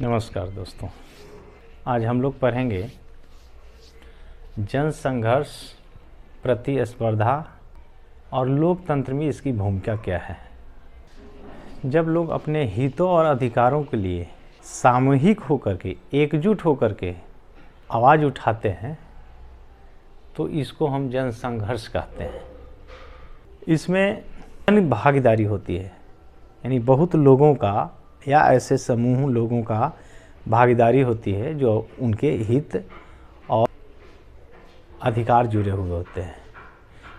नमस्कार दोस्तों, आज हम लोग पढ़ेंगे जन संघर्ष, प्रतिस्पर्धा और लोकतंत्र में इसकी भूमिका क्या है। जब लोग अपने हितों और अधिकारों के लिए सामूहिक होकर के, एकजुट होकर के आवाज़ उठाते हैं तो इसको हम जन संघर्ष कहते हैं। इसमें भागीदारी होती है, यानी बहुत लोगों का या ऐसे समूह लोगों का भागीदारी होती है जो उनके हित और अधिकार जुड़े हुए होते हैं।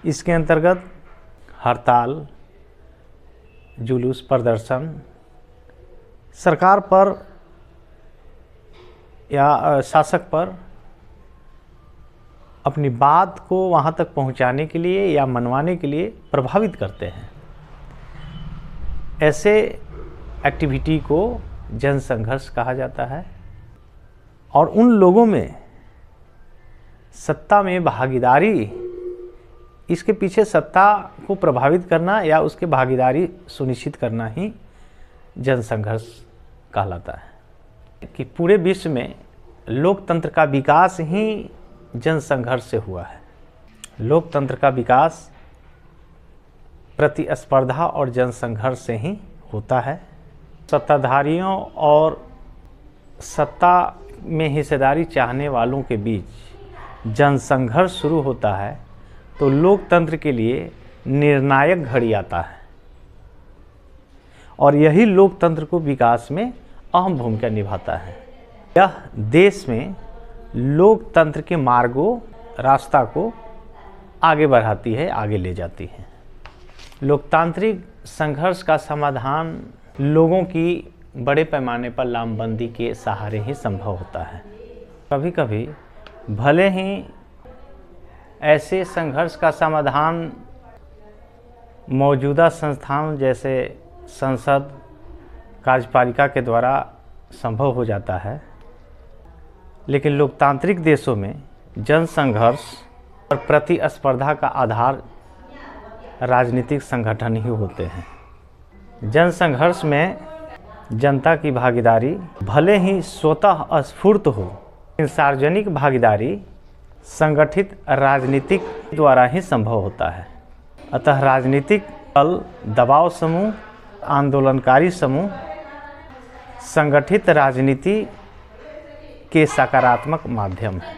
इसके अंतर्गत हड़ताल, जुलूस, प्रदर्शन, सरकार पर या शासक पर अपनी बात को वहाँ तक पहुँचाने के लिए या मनवाने के लिए प्रभावित करते हैं। ऐसे एक्टिविटी को जन संघर्ष कहा जाता है। और उन लोगों में सत्ता में भागीदारी, इसके पीछे सत्ता को प्रभावित करना या उसके भागीदारी सुनिश्चित करना ही जन संघर्ष कहलाता है। कि पूरे विश्व में लोकतंत्र का विकास ही जन संघर्ष से हुआ है। लोकतंत्र का विकास प्रतिस्पर्धा और जन संघर्ष से ही होता है। सत्ताधारियों और सत्ता में हिस्सेदारी चाहने वालों के बीच जन संघर्ष शुरू होता है तो लोकतंत्र के लिए निर्णायक घड़ी आता है और यही लोकतंत्र को विकास में अहम भूमिका निभाता है। यह देश में लोकतंत्र के मार्गों, रास्ता को आगे बढ़ाती है, आगे ले जाती है। लोकतांत्रिक संघर्ष का समाधान लोगों की बड़े पैमाने पर लामबंदी के सहारे ही संभव होता है। कभी कभी भले ही ऐसे संघर्ष का समाधान मौजूदा संस्थान जैसे संसद, कार्यपालिका के द्वारा संभव हो जाता है, लेकिन लोकतांत्रिक देशों में जन संघर्ष और प्रतिस्पर्धा का आधार राजनीतिक संगठन ही होते हैं। जन संघर्ष में जनता की भागीदारी भले ही स्वतः स्फूर्त हो, लेकिन सार्वजनिक भागीदारी संगठित राजनीतिक द्वारा ही संभव होता है। अतः राजनीतिक दल, दबाव समूह, आंदोलनकारी समूह संगठित राजनीति के सकारात्मक माध्यम है।